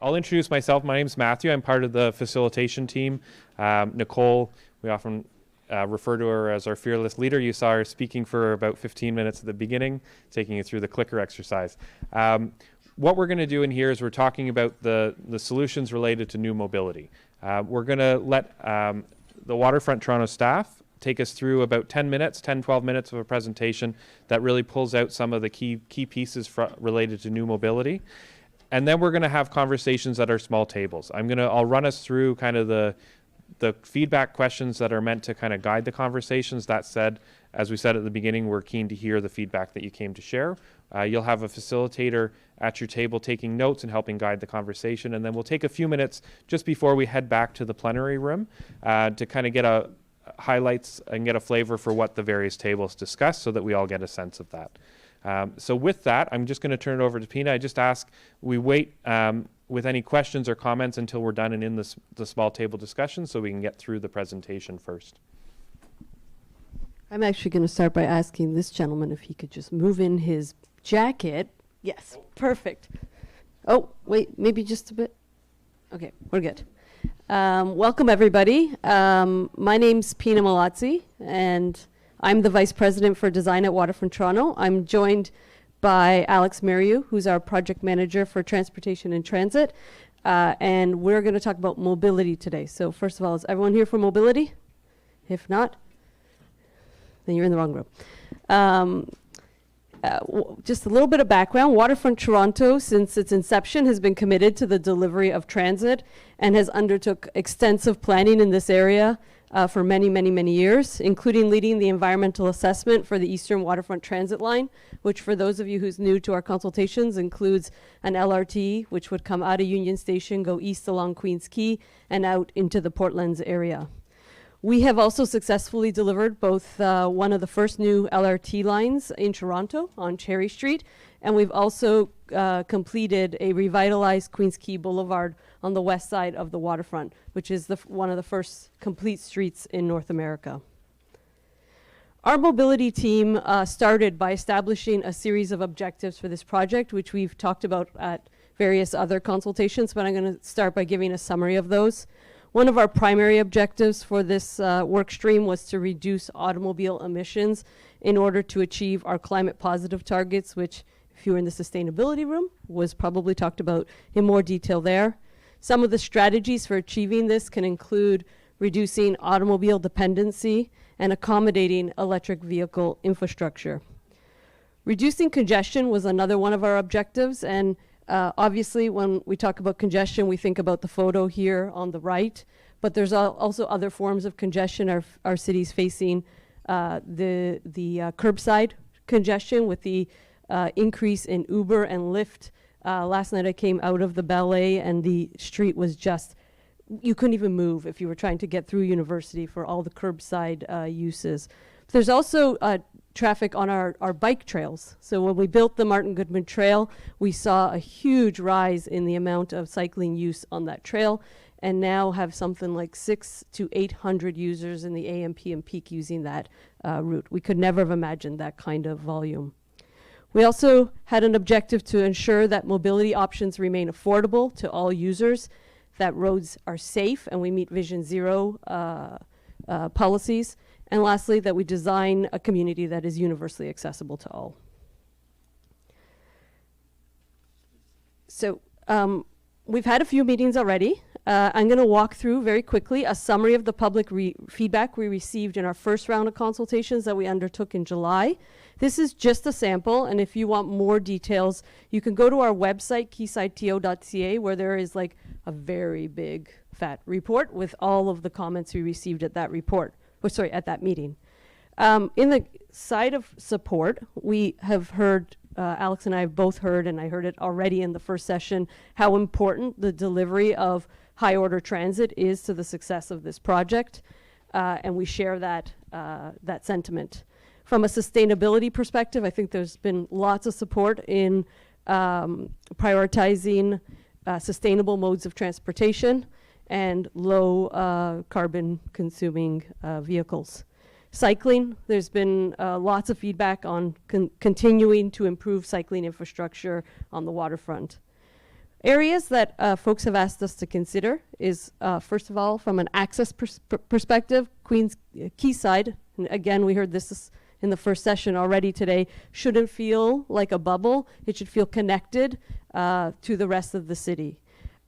I'll introduce myself. My name's Matthew. I'm part of the facilitation team. Nicole, we often refer to her as our fearless leader. You saw her speaking for about 15 minutes at the beginning, taking you through the clicker exercise. What we're going to do in here is we're talking about the solutions related to new mobility. We're going to let the Waterfront Toronto staff take us through about 10 minutes, 10, 12 minutes of a presentation that really pulls out some of the key pieces related to new mobility. And then we're going to have conversations at our small tables. I'll run us through kind of the feedback questions that are meant to kind of guide the conversations. That said, as we said at the beginning, we're keen to hear the feedback that you came to share. You'll have a facilitator at your table taking notes and helping guide the conversation. And then we'll take a few minutes just before we head back to the plenary room to kind of get highlights and get a flavor for what the various tables discuss so that we all get a sense of that. So with that, I'm just going to turn it over to Pina. I just ask we wait with any questions or comments until we're done and in the small table discussion so we can get through the presentation first. I'm actually going to start by asking this gentleman if he could just move in his jacket. Yes, perfect. Oh, wait, maybe just a bit. Okay, we're good. Welcome, everybody. My name's Pina Malazzi, and I'm the Vice President for Design at Waterfront Toronto. I'm joined by Alex Mariu, who's our Project Manager for Transportation and Transit. And we're going to talk about mobility today. So first of all, is everyone here for mobility? If not, then you're in the wrong room. Just a little bit of background. Waterfront Toronto, since its inception, has been committed to the delivery of transit and has undertook extensive planning in this area for many, many, many years, including leading the environmental assessment for the Eastern Waterfront Transit Line, which for those of you who's new to our consultations includes an LRT, which would come out of Union Station, go east along Queens Quay, and out into the Portlands area. We have also successfully delivered both one of the first new LRT lines in Toronto on Cherry Street, and we've also completed a revitalized Queens Quay Boulevard on the west side of the waterfront, which is one of the first complete streets in North America. Our mobility team started by establishing a series of objectives for this project, which we've talked about at various other consultations, but I'm going to start by giving a summary of those. One of our primary objectives for this work stream was to reduce automobile emissions in order to achieve our climate positive targets, which if you were in the sustainability room was probably talked about in more detail there. Some of the strategies for achieving this can include reducing automobile dependency and accommodating electric vehicle infrastructure. Reducing congestion was another one of our objectives, and obviously when we talk about congestion, we think about the photo here on the right, but there's also other forms of congestion our city's facing, the curbside congestion with the increase in Uber and Lyft. Last night I came out of the ballet and the street was just, you couldn't even move if you were trying to get through University for all the curbside uses. There's also traffic on our bike trails. So when we built the Martin Goodman Trail, we saw a huge rise in the amount of cycling use on that trail, and now have something like 600 to 800 users in the AM, PM peak using that route. We could never have imagined that kind of volume. We also had an objective to ensure that mobility options remain affordable to all users, that roads are safe, and we meet Vision Zero policies. And lastly, that we design a community that is universally accessible to all. So we've had a few meetings already. I'm going to walk through very quickly a summary of the public feedback we received in our first round of consultations that we undertook in July. This is just a sample, and if you want more details, you can go to our website, quaysideto.ca, where there is like a very big fat report with all of the comments we received at that report. At that meeting. In the side of support, we have heard, Alex and I have both heard, and I heard it already in the first session, how important the delivery of high order transit is to the success of this project, and we share that sentiment. From a sustainability perspective, I think there's been lots of support in prioritizing sustainable modes of transportation and low carbon consuming vehicles. Cycling, there's been lots of feedback on continuing to improve cycling infrastructure on the waterfront. Areas that folks have asked us to consider is, first of all, from an access perspective, Quayside, and again, we heard this in the first session already today, shouldn't feel like a bubble. It should feel connected to the rest of the city.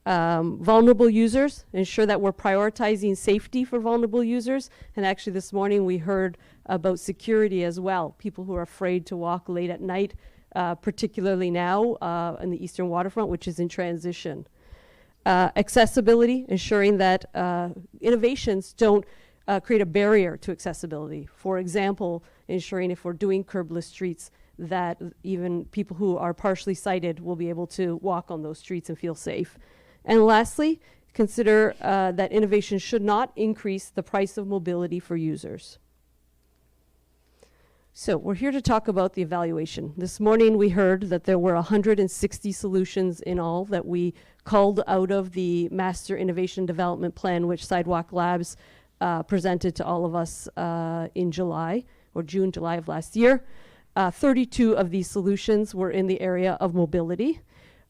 Vulnerable users, ensure that we're prioritizing safety for vulnerable users. And actually this morning we heard about security as well. People who are afraid to walk late at night, particularly now in the Eastern Waterfront, which is in transition. Accessibility, ensuring that innovations don't create a barrier to accessibility. For example, ensuring if we're doing curbless streets that even people who are partially sighted will be able to walk on those streets and feel safe. And lastly, consider that innovation should not increase the price of mobility for users. So we're here to talk about the evaluation. This morning we heard that there were 160 solutions in all that we culled out of the Master Innovation Development Plan, which Sidewalk Labs presented to all of us in July, or June, July of last year. 32 of these solutions were in the area of mobility.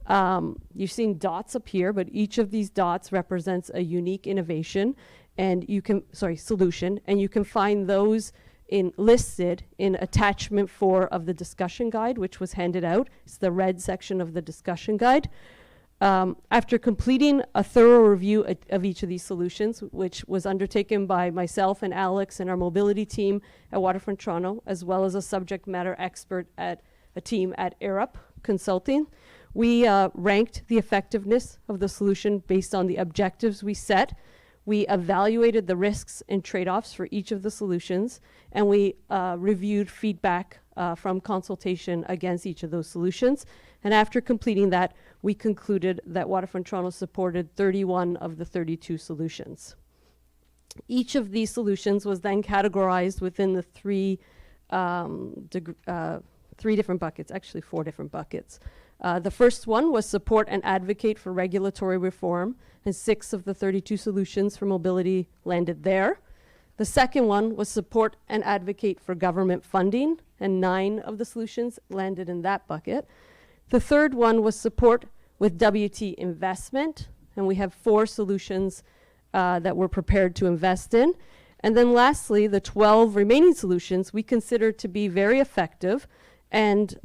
You're seeing dots up here, but each of these dots represents a unique innovation and solution, and you can find those listed in attachment 4 of the discussion guide, which was handed out. It's the red section of the discussion guide. After completing a thorough review of each of these solutions, which was undertaken by myself and Alex and our mobility team at Waterfront Toronto, as well as a subject matter expert at a team at Arup Consulting, we ranked the effectiveness of the solution based on the objectives we set. We evaluated the risks and trade-offs for each of the solutions, and we reviewed feedback from consultation against each of those solutions. And after completing that, we concluded that Waterfront Toronto supported 31 of the 32 solutions. Each of these solutions was then categorized within the three different buckets, actually 4 different buckets. The first one was support and advocate for regulatory reform, and 6 of the 32 solutions for mobility landed there. The second one was support and advocate for government funding, and 9 of the solutions landed in that bucket. The third one was support with WT investment, and we have 4 solutions that we're prepared to invest in. And then lastly, the 12 remaining solutions we consider to be very effective, and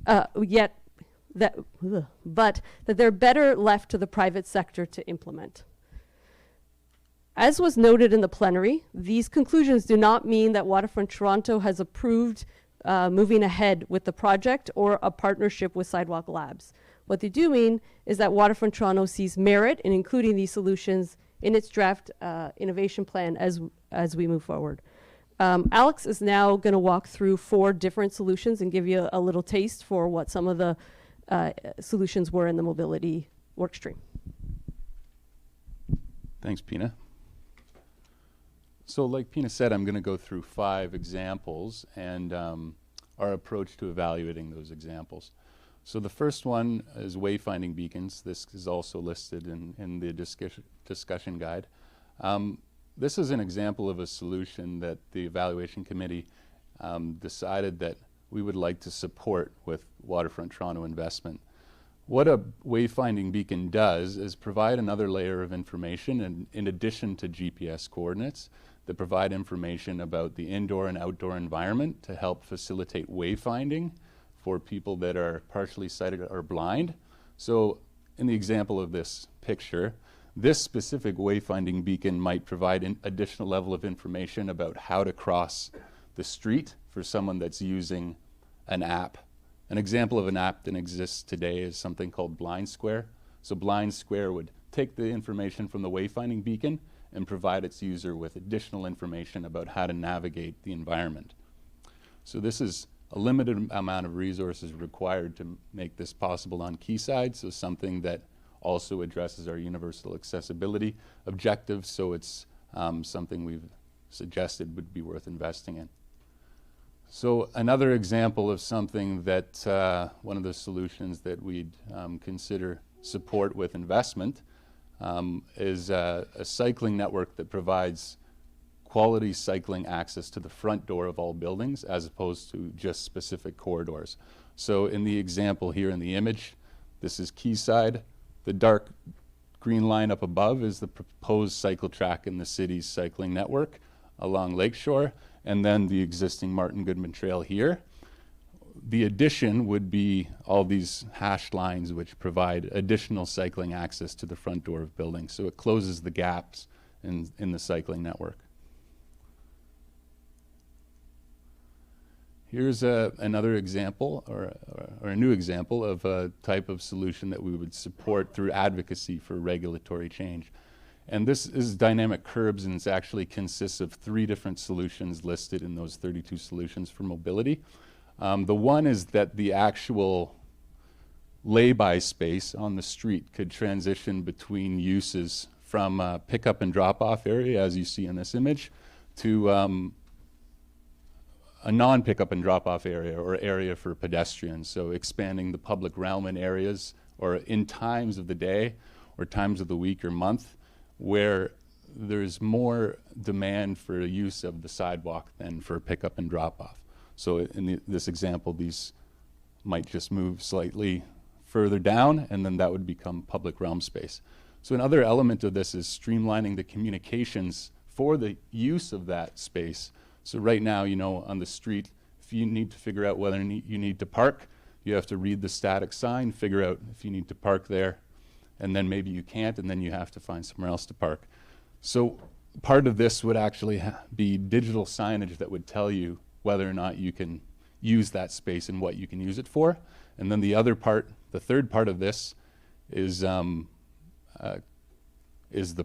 but that they're better left to the private sector to implement. As was noted in the plenary, these conclusions do not mean that Waterfront Toronto has approved moving ahead with the project or a partnership with Sidewalk Labs. What they do mean is that Waterfront Toronto sees merit in including these solutions in its draft innovation plan as we move forward. Alex is now going to walk through 4 different solutions and give you a little taste for what some of the solutions were in the mobility workstream. Thanks, Pina. So like Pina said, I'm going to go through 5 examples and our approach to evaluating those examples. So the first one is wayfinding beacons. This is also listed in the discussion guide. This is an example of a solution that the evaluation committee decided that we would like to support with Waterfront Toronto investment. What a wayfinding beacon does is provide another layer of information in addition to GPS coordinates that provide information about the indoor and outdoor environment to help facilitate wayfinding for people that are partially sighted or blind. So in the example of this picture, this specific wayfinding beacon might provide an additional level of information about how to cross the street for someone that's using an app. An example of an app that exists today is something called Blind Square. So Blind Square would take the information from the wayfinding beacon and provide its user with additional information about how to navigate the environment. So this is a limited amount of resources required to make this possible on Quayside, so something that also addresses our universal accessibility objectives, so it's something we've suggested would be worth investing in. So another example of something that one of the solutions that we'd consider support with investment is a cycling network that provides quality cycling access to the front door of all buildings as opposed to just specific corridors. So in the example here in the image, this is Quayside. The dark green line up above is the proposed cycle track in the city's cycling network along Lakeshore, and then the existing Martin Goodman Trail here. The addition would be all these hashed lines which provide additional cycling access to the front door of buildings. So it closes the gaps in the cycling network. Here's another example, or a new example of a type of solution that we would support through advocacy for regulatory change. And this is dynamic curbs, and it actually consists of 3 different solutions listed in those 32 solutions for mobility. The one is that the actual lay-by space on the street could transition between uses from a pickup and drop-off area, as you see in this image, to a non-pickup and drop-off area or area for pedestrians. So expanding the public realm in areas or in times of the day or times of the week or month where there's more demand for use of the sidewalk than for pickup and drop-off. So in this example, these might just move slightly further down, and then that would become public realm space. So another element of this is streamlining the communications for the use of that space. So right now, you know, on the street, if you need to figure out whether you need to park, you have to read the static sign, figure out if you need to park there, and then maybe you can't, and then you have to find somewhere else to park. So part of this would actually be digital signage that would tell you whether or not you can use that space and what you can use it for. And then the other part, the third part of this is the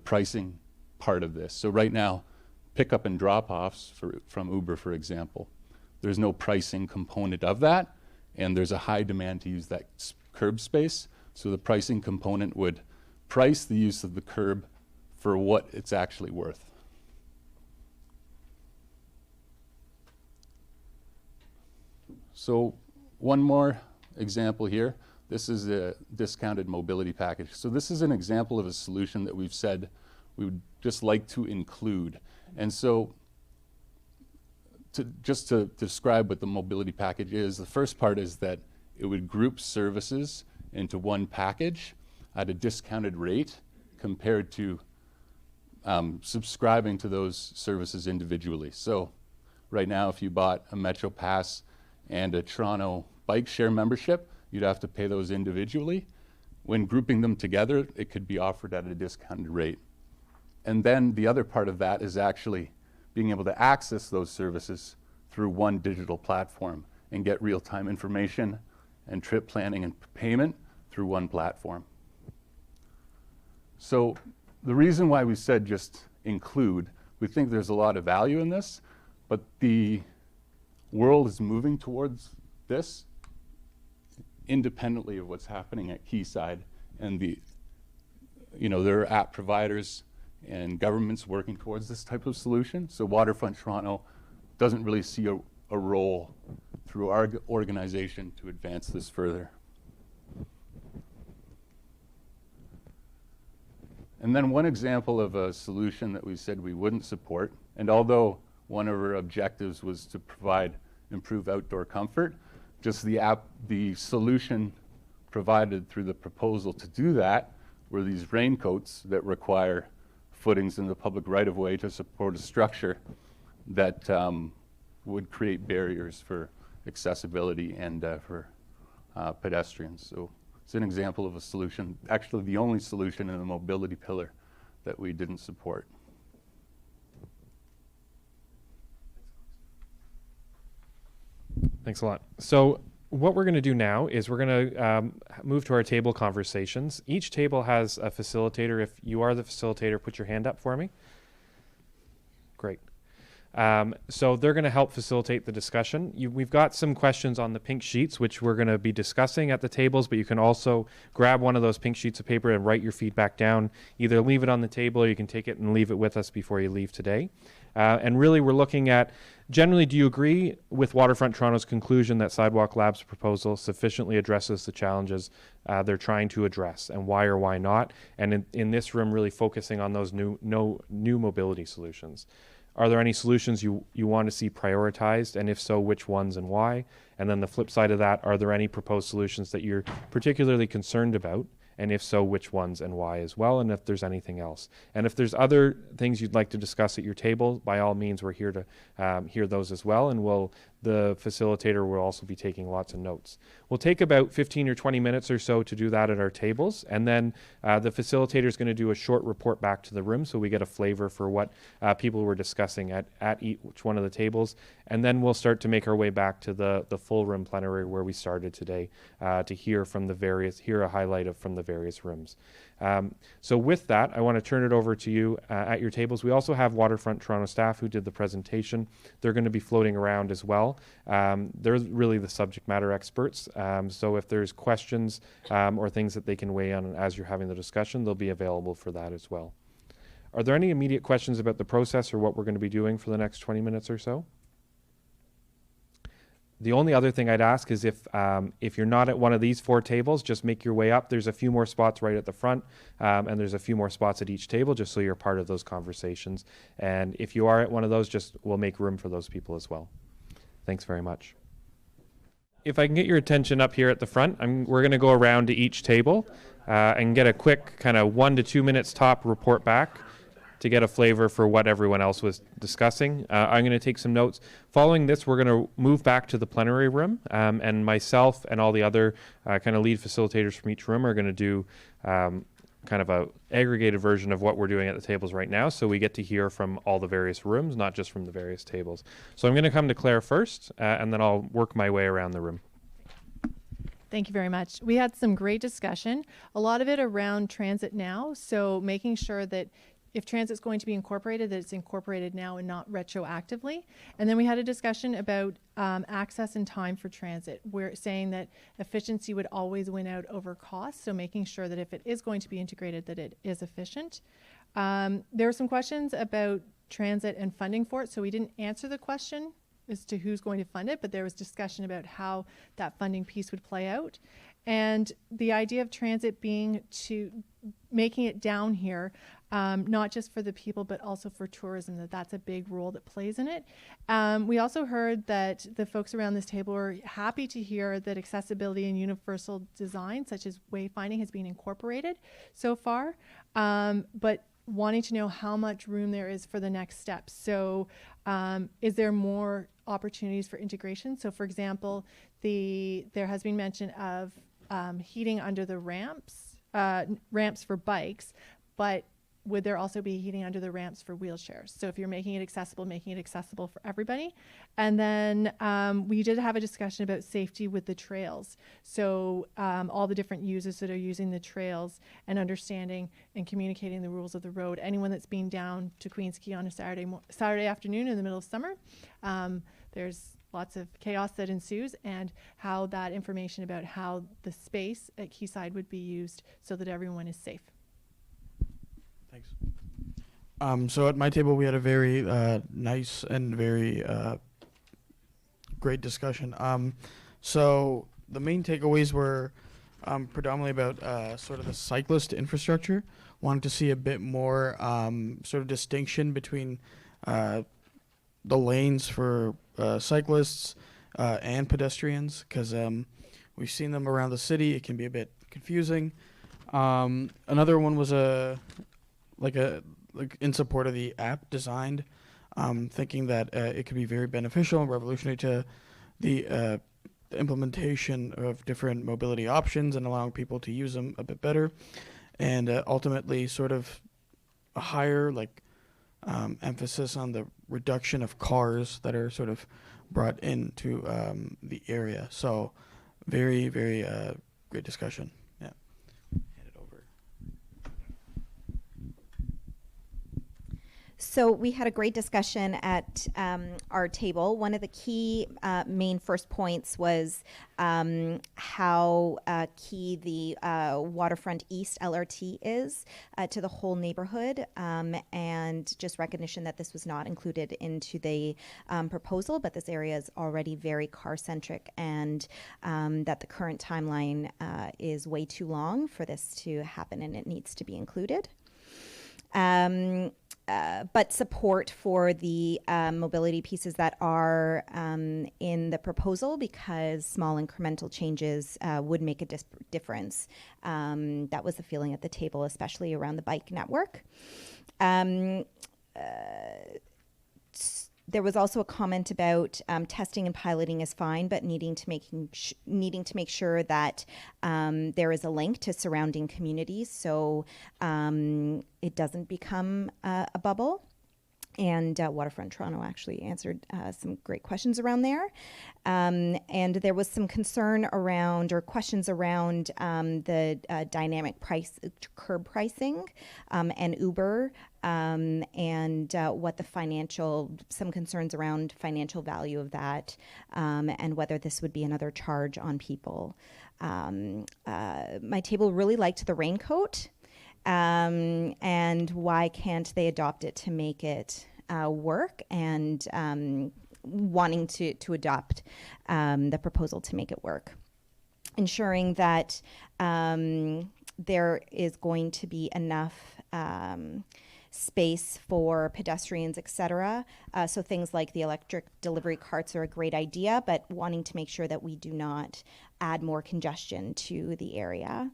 pricing part of this. So right now, pickup and drop-offs from Uber, for example, there's no pricing component of that, and there's a high demand to use that curb space. So the pricing component would price the use of the curb for what it's actually worth. So one more example here. This is a discounted mobility package. So this is an example of a solution that we've said we would just like to include. And so just to describe what the mobility package is, the first part is that it would group services into one package at a discounted rate compared to subscribing to those services individually. So right now, if you bought a Metro Pass and a Toronto bike share membership, you'd have to pay those individually. When grouping them together, it could be offered at a discounted rate. And then the other part of that is actually being able to access those services through one digital platform and get real-time information and trip planning and payment through one platform. So the reason why we said just include, we think there's a lot of value in this, but the world is moving towards this independently of what's happening at Quayside, and there are app providers and governments working towards this type of solution. So Waterfront Toronto doesn't really see a role through our organization to advance this further. And then one example of a solution that we said we wouldn't support, and although one of our objectives was to provide improved outdoor comfort, just the solution provided through the proposal to do that were these raincoats that require footings in the public right-of-way to support a structure that would create barriers for accessibility and for pedestrians. So it's an example of a solution, actually the only solution in the mobility pillar that we didn't support. Thanks a lot. So what we're going to do now is we're going to move to our table conversations. Each table has a facilitator. If you are the facilitator, put your hand up for me. Great. So they're going to help facilitate the discussion. We've got some questions on the pink sheets, which we're going to be discussing at the tables, but you can also grab one of those pink sheets of paper and write your feedback down. Either leave it on the table or you can take it and leave it with us before you leave today. And really, we're looking at, generally, do you agree with Waterfront Toronto's conclusion that Sidewalk Labs' proposal sufficiently addresses the challenges they're trying to address, and why or why not? And in this room, really focusing on those new mobility solutions. Are there any solutions you want to see prioritized, and if so, which ones and why? And then the flip side of that, are there any proposed solutions that you're particularly concerned about, and if so, which ones and why as well, and if there's anything else. And if there's other things you'd like to discuss at your table, by all means, we're here to hear those as well, and the facilitator will also be taking lots of notes. We'll take about 15 or 20 minutes or so to do that at our tables, and then the facilitator is going to do a short report back to the room so we get a flavor for what people were discussing at each one of the tables, and then we'll start to make our way back to the full room plenary where we started today to hear a highlight from the various rooms. So with that, I want to turn it over to you at your tables. We also have Waterfront Toronto staff who did the presentation. They're going to be floating around as well. They're really the subject matter experts. So if there's questions or things that they can weigh on as you're having the discussion, they'll be available for that as well. Are there any immediate questions about the process or what we're going to be doing for the next 20 minutes or so? The only other thing I'd ask is if you're not at one of these 4 tables, just make your way up. There's a few more spots right at the front, and there's a few more spots at each table, just so you're part of those conversations. And if you are at one of those, we'll make room for those people as well. Thanks very much. If I can get your attention up here at the front, we're going to go around to each table and get a quick kind of 1 to 2 minutes top report back to get a flavor for what everyone else was discussing. I'm going to take some notes. Following this, we're going to move back to the plenary room, and myself and all the other kind of lead facilitators from each room are going to do kind of a aggregated version of what we're doing at the tables right now, so we get to hear from all the various rooms, not just from the various tables. So I'm going to come to Claire first, and then I'll work my way around the room. Thank you very much. We had some great discussion, a lot of it around transit now, so making sure that if transit's going to be incorporated, that it's incorporated now and not retroactively. And then we had a discussion about access and time for transit. We're saying that efficiency would always win out over cost, so making sure that if it is going to be integrated, that it is efficient. There were some questions about transit and funding for it, so we didn't answer the question as to who's going to fund it, but there was discussion about how that funding piece would play out. And the idea of transit being making it down here, not just for the people, but also for tourism, that's a big role that plays in it. We also heard that the folks around this table were happy to hear that accessibility and universal design, such as wayfinding, has been incorporated so far, but wanting to know how much room there is for the next steps. So is there more opportunities for integration? So for example, there has been mention of heating under the ramps for bikes, but would there also be heating under the ramps for wheelchairs? So if you're making it accessible for everybody. And then we did have a discussion about safety with the trails. So all the different users that are using the trails and understanding and communicating the rules of the road. Anyone that's been down to Queen's Quay on a Saturday afternoon in the middle of summer, there's lots of chaos that ensues, and how that information about how the space at Quayside would be used so that everyone is safe. Thanks. So at my table, we had a very nice and very great discussion. So the main takeaways were predominantly about sort of the cyclist infrastructure. Wanted to see a bit more sort of distinction between the lanes for cyclists and pedestrians, because we've seen them around the city. It can be a bit confusing. Another one was like in support of the app designed, thinking that it could be very beneficial and revolutionary to the implementation of different mobility options and allowing people to use them a bit better, and ultimately sort of a higher emphasis on the reduction of cars that are sort of brought into the area. So very, very great discussion. Yeah. Hand it over. So we had a great discussion at our table. One of the key main first points was how key the Waterfront East LRT is to the whole neighborhood, and just recognition that this was not included into the proposal, but this area is already very car-centric, and that the current timeline is way too long for this to happen, and it needs to be included. but support for the mobility pieces that are in the proposal, because small incremental changes would make a difference. That was the feeling at the table, especially around the bike network. There was also a comment about testing and piloting is fine, but needing to make sure that there is a link to surrounding communities, so it doesn't become a bubble. And Waterfront Toronto actually answered some great questions around there. And there was some concern around, or questions around, the dynamic curb pricing and Uber, and what some concerns around financial value of that, and whether this would be another charge on people. My table really liked the raincoat. And why can't they adopt it to make it work, and wanting to adopt the proposal to make it work. Ensuring that there is going to be enough space for pedestrians, etc. So things like the electric delivery carts are a great idea, but wanting to make sure that we do not add more congestion to the area.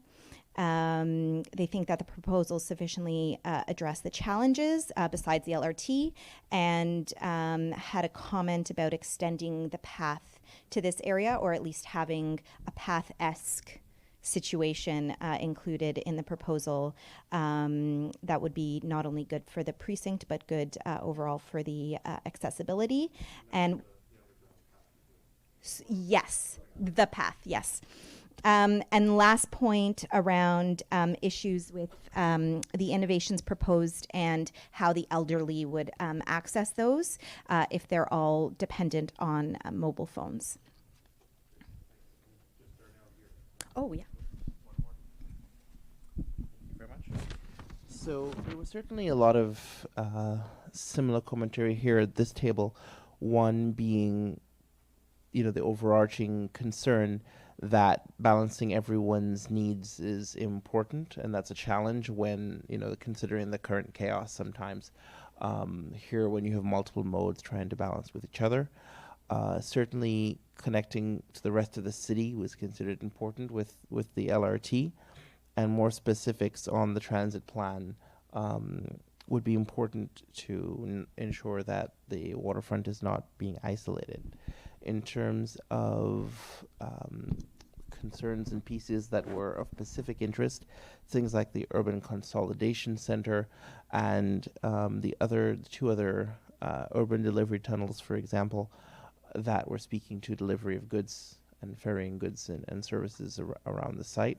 They think that the proposals sufficiently address the challenges besides the LRT, and had a comment about extending the path to this area, or at least having a path-esque situation included in the proposal. That would be not only good for the precinct, but good overall for the accessibility. And yes, the path, yes. And last point around issues with the innovations proposed and how the elderly would access those if they're all dependent on mobile phones. Oh, yeah. Thank you very much. So there was certainly a lot of similar commentary here at this table. One being, the overarching concern that balancing everyone's needs is important, and that's a challenge when, considering the current chaos sometimes. Here, when you have multiple modes trying to balance with each other. Certainly connecting to the rest of the city was considered important with the LRT, and more specifics on the transit plan would be important to ensure that the waterfront is not being isolated. In terms of concerns and pieces that were of specific interest, things like the Urban Consolidation Center and the two other urban delivery tunnels, for example, that were speaking to delivery of goods and ferrying goods and services around the site,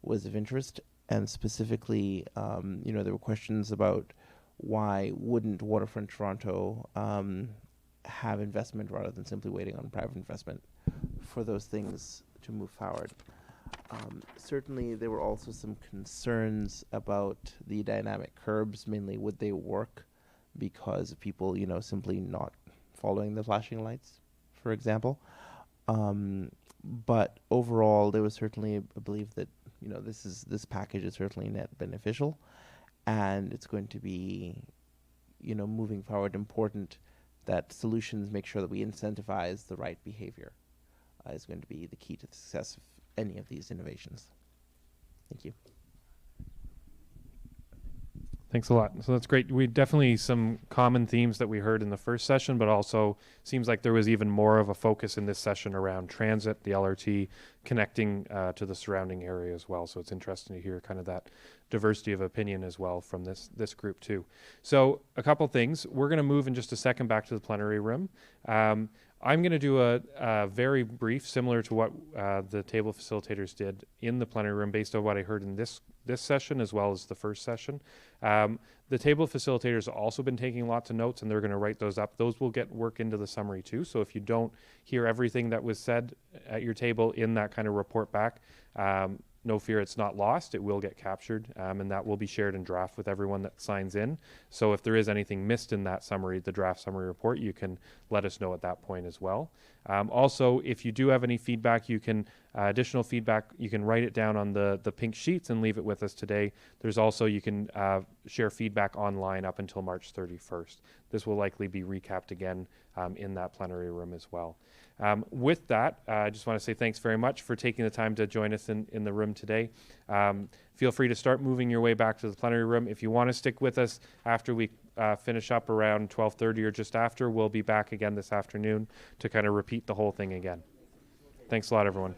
was of interest. And specifically, there were questions about why wouldn't Waterfront Toronto have investment rather than simply waiting on private investment for those things to move forward. Certainly, there were also some concerns about the dynamic curbs. Mainly, would they work because of people, simply not following the flashing lights, for example. But overall, there was certainly a belief that this package is certainly net beneficial, and it's going to be, moving forward, important that solutions make sure that we incentivize the right behavior is going to be the key to the success of any of these innovations. Thank you. Thanks a lot. So that's great. We definitely some common themes that we heard in the first session, but also seems like there was even more of a focus in this session around transit, the LRT, connecting to the surrounding area as well. So it's interesting to hear kind of that diversity of opinion as well from this group too. So a couple things. We're going to move in just a second back to the plenary room. I'm going to do a very brief, similar to what the table facilitators did in the plenary room based on what I heard in this session as well as the first session. The table facilitators have also been taking lots of notes, and they're going to write those up. Those will get work into the summary too. So if you don't hear everything that was said at your table in that kind of report back, no fear, it's not lost. It will get captured, and that will be shared in draft with everyone that signs in. So if there is anything missed in that summary, the draft summary report, you can let us know at that point as well. Also, if you do have any feedback, you can additional feedback, you can write it down on the pink sheets and leave it with us today. There's also, you can share feedback online up until March 31st. This will likely be recapped again in that plenary room as well. With that, I just want to say thanks very much for taking the time to join us in the room today. Feel free to start moving your way back to the plenary room. If you want to stick with us after we finish up around 12:30 or just after, we'll be back again this afternoon to kind of repeat the whole thing again. Thanks a lot, everyone.